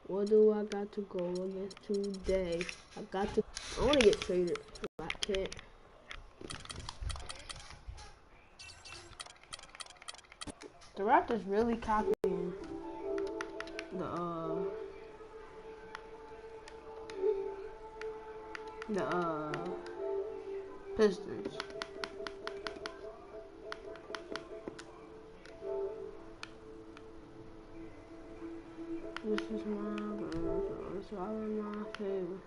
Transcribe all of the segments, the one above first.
What do I got to go against today? I want to get traded. I can't. The Raptors really copying the Pistons. This is my girl, it's all in my favor.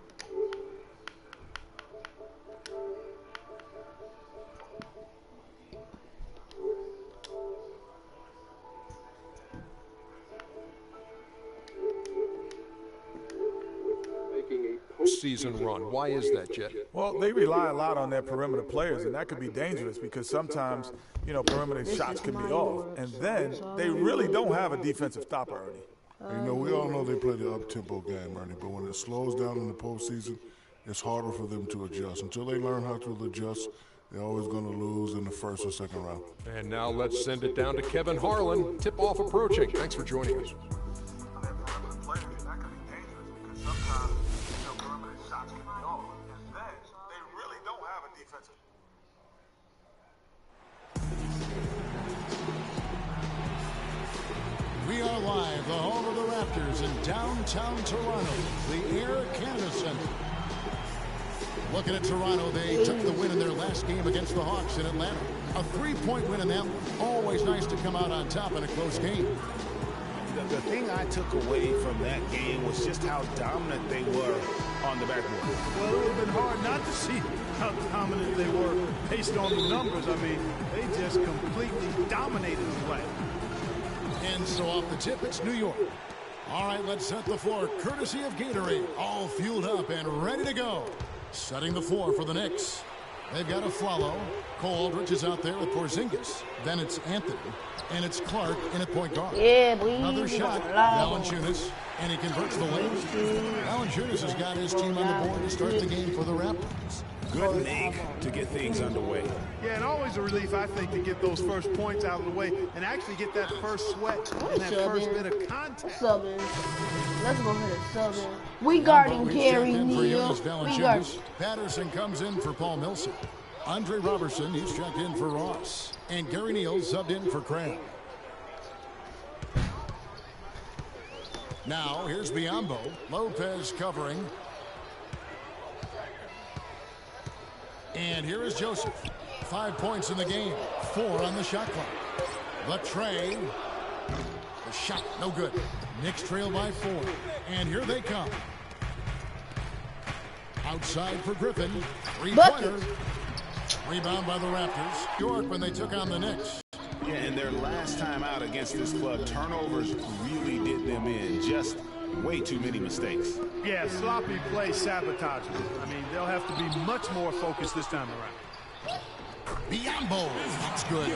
Season run. Why is that, Jet? Well, they rely a lot on their perimeter players, and that could be dangerous because sometimes, you know, perimeter shots can be off, and then they really don't have a defensive stopper, Ernie. You know, we all know they play the up-tempo game, Ernie, but when it slows down in the postseason, it's harder for them to adjust. Until they learn how to adjust, they're always going to lose in the first or second round. And now let's send it down to Kevin Harlan. Tip-off approaching. Thanks for joining us. We are live, the home of the Raptors in downtown Toronto, the Air Canada Centre. Looking at Toronto, they took the win in their last game against the Hawks in Atlanta. A 3-point win in that one. Always nice to come out on top in a close game. The thing I took away from that game was just how dominant they were on the backboard. Well, it would have been hard not to see how dominant they were based on the numbers. I mean, they just completely dominated the play. And so off the tip, it's New York. All right, let's set the floor, courtesy of Gatorade. All fueled up and ready to go. Setting the floor for the Knicks. They've got a Flalo. Cole Aldrich is out there with Porzingis. Then it's Anthony. And it's Clark in at point guard. Yeah, boy. Another shot. Valanciunas. And he converts the lane. Valanciunas has got his team on the board to start the game for the Raptors. Good make to get things underway. Yeah, and always a relief, I think, to get those first points out of the way and actually get that first sweat and that first bit of contact. Subbing. Let's go ahead and sub in. We guarding Gary Neal. We guard. Patterson comes in for Paul Millsap. Andre Robertson, he's checked in for Ross. And Gary Neal subbed in for Craig. Now, here's Biyombo. Lopez covering. And here is Joseph. 5 points in the game. 4 on the shot clock. Latre. The shot, no good. Knicks trail by 4. And here they come. Outside for Griffin. 3-pointer. Rebound by the Raptors. York when they took on the Knicks. Yeah, and their last time out against this club, turnovers really did them in. Just way too many mistakes. Yeah, sloppy play sabotage them. I mean, they'll have to be much more focused this time around. Biyombo, that's good.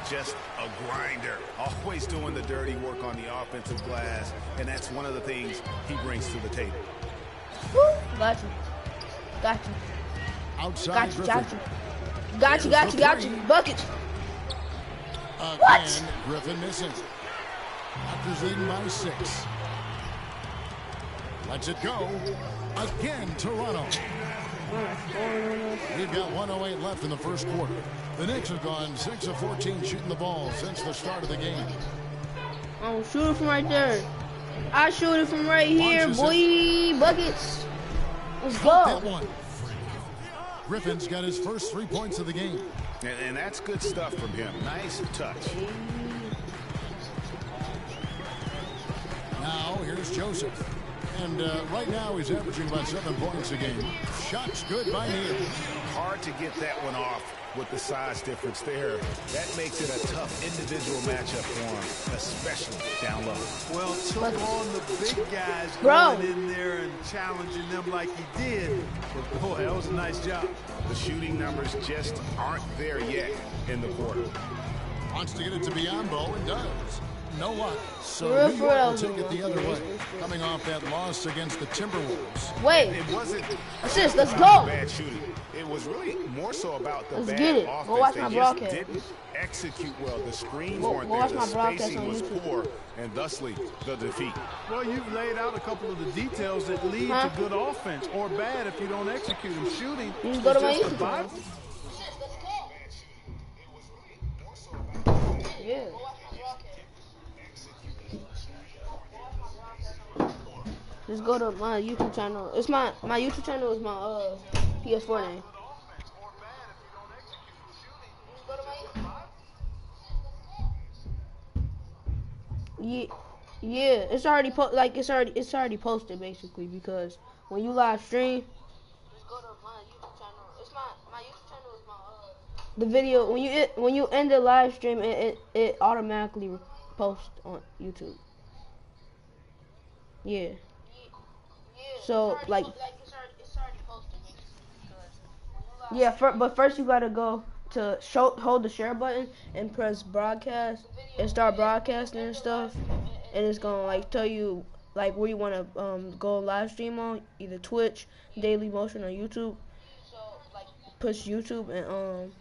Just a grinder. Always doing the dirty work on the offensive glass, and that's one of the things he brings to the table. Woo, got you. Got you. Outside Got you. Bucket. What? Griffin missing. Raptors leading by 6. Lets it go. Again, Toronto. We've got 1:08 left in the first quarter. The Knicks have gone 6 of 14 shooting the ball since the start of the game. Oh, shoot it from right there. I shoot it from right here, boy. Buckets. Let's go. That one. Griffin's got his first 3 points of the game. And that's good stuff from him. Nice touch. Now, here's Joseph. And right now, he's averaging about 7 points a game. Shots good by Neal. Hard to get that one off with the size difference there. That makes it a tough individual matchup for him, especially down low. Well, took on the big guys going in there and challenging them like he did. But boy, that was a nice job. The shooting numbers just aren't there yet in the quarter. Wants to get it to Biyombo and does. no luck. So For New York real, will take it the other way, for coming off that loss against the Timberwolves. Wait. It wasn't Assist, let's about go. the bad shooting. It was really more so about the Let's bad get it. offense. Go watch They my just broadcast. didn't execute well. The screens Go weren't watch there. my The broadcast spacing on was YouTube. poor, and thusly the defeat. Well, you've laid out a couple of the details that lead to good offense or bad if you don't execute them. Shooting You is can go to my just a YouTube byproduct. channel. Yeah. Just go to my YouTube channel. It's my YouTube channel is my PS4 name. Yeah, it's already it's already posted basically, because when you live stream, just go to my YouTube channel. It's my YouTube channel is my the video when you end the live stream, it automatically posts on YouTube. Yeah. So like it's already posted basically. Yeah, but first you gotta go to hold the share button and press broadcast and start broadcasting and stuff, and it's gonna like tell you like where you wanna go live stream on, either Twitch, Daily Motion, or YouTube. Push YouTube and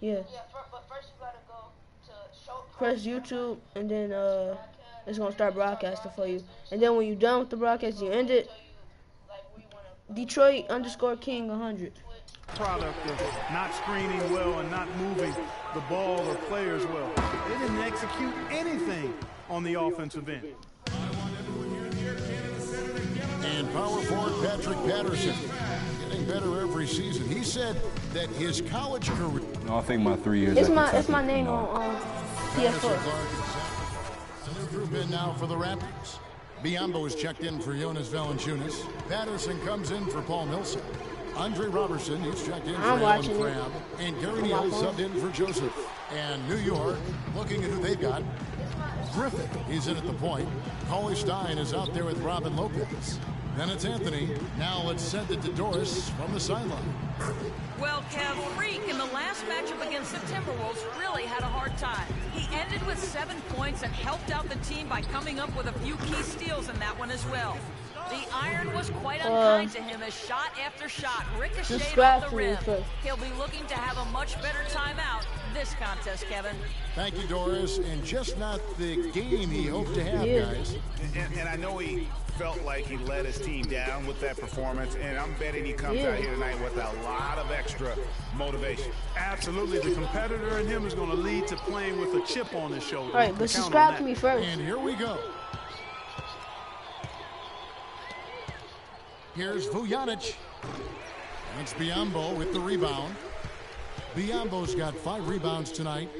yeah. But first you gotta go to press YouTube, and then it's gonna start broadcasting for you. And then when you're done with the broadcast, you end it. Detroit_King 100. Product of not screening well and not moving the ball or players well. They didn't execute anything on the offensive end. And power forward Patrick Patterson, getting better every season. He said that his college career. No, I think my 3 years. It's my name on PS4. Improvement now for the Raptors. Biombo is checked in for Jonas Valanciunas. Patterson comes in for Paul Millsap. Andre Robertson is checked in for Alan Crabb. And Gary Neal subbed in for Joseph. And New York, looking at who they've got. Griffin, he's in at the point. Cauley Stein is out there with Robin Lopez. Then it's Anthony. Now let's send it to Doris from the sideline. Well, Kev, Freak in the last matchup against the Timberwolves really had a hard time. He ended with 7 points and helped out the team by coming up with a few key steals in that one as well. The iron was quite unkind to him as shot after shot ricocheted off the rim. He'll be looking to have a much better time out this contest, Kevin. Thank you, Doris. And just not the game he hoped to have, guys. And I know he felt like he let his team down with that performance, and I'm betting he comes out here tonight with a lot of extra motivation. Absolutely. The competitor in him is going to lead to playing with a chip on his shoulder. All right, but subscribe to me first. And here we go. Here's Vujanic. And it's Biombo with the rebound. Biombo's got 5 rebounds tonight.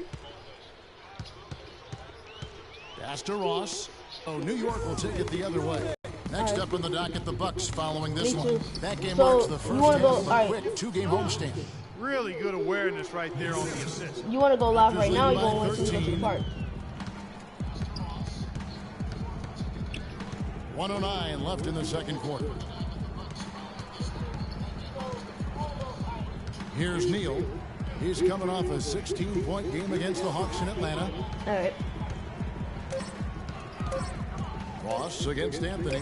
Pass to Ross. Oh, New York will take it the other way. Next up on the docket, the Bucks following this one. That game marks the first half of a quick 2-game homestand. Really good awareness right there on the assist. You want to go live right now? You're going to go to the park. 1:09 left in the second quarter. Here's Neal. He's coming off a 16-point game against the Hawks in Atlanta. All right. Ross against Anthony.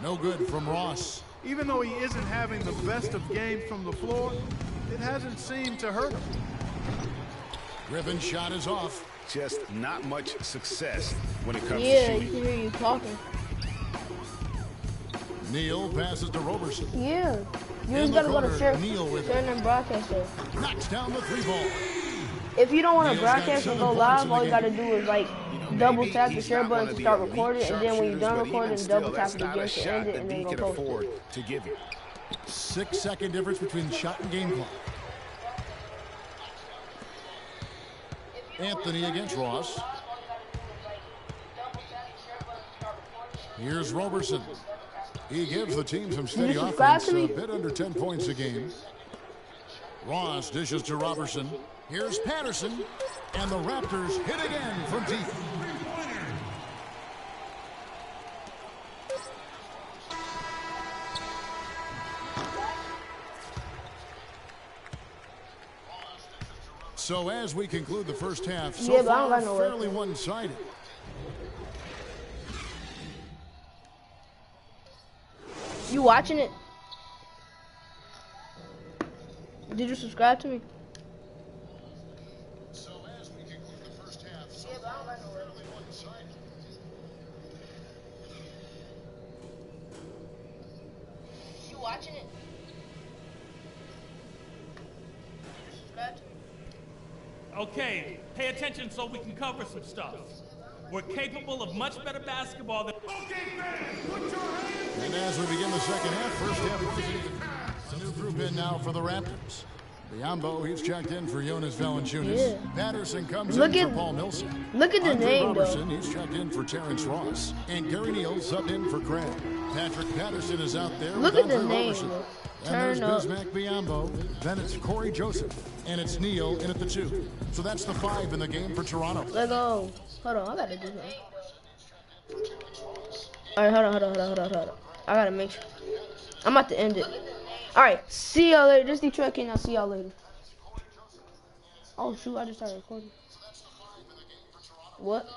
No good from Ross. Even though he isn't having the best of games from the floor, it hasn't seemed to hurt him. Griffin's shot is off. Just not much success when it comes to Yeah, shooting. you can hear you talking. Neal passes to Roberson. Yeah. You just gotta go to share and broadcast it. Knocks down the 3-ball. If you don't want to broadcast and go live, all you gotta do is like double tap the share button to start recording, and then when you're done recording, double tap it again to end it, and then go post it. 6-second difference between shot and game clock. Anthony against Ross. Here's Roberson. He gives the team some steady offense, a bit under 10 points a game. Ross dishes to Roberson. Here's Patterson, and the Raptors hit again from deep. So as we conclude the first half, so Yeah, but I don't far got no fairly weapon. one-sided. You watching it? Did you subscribe to me? So as we conclude the first half, so far fairly one-sided. You watching it? Did you subscribe to me? Okay, pay attention so we can cover some stuff. We're capable of much better basketball than... And as we begin the second half, first half, a new group in now for the Raptors. Biombo, he's checked in for Jonas Valanciunas. Yeah. Patterson comes Look in at- for Paul Millsap. look at the Andre name, though. Robertson, he's checked in for Terrence Ross. And Gary Neal subbed in for Craig. Patrick Patterson is out there Look with at the Andre name, Robertson. though. And there's Turn up. Bismack Biombo. Then it's Corey Joseph. And it's Neal in at the 2. So that's the 5 in the game for Toronto. Let go. Hold on, I gotta do something. Alright, hold on. I gotta make sure. I'm about to end it. Alright, see y'all later. This is Detroit King. I'll see y'all later. Oh shoot, I just started recording. What?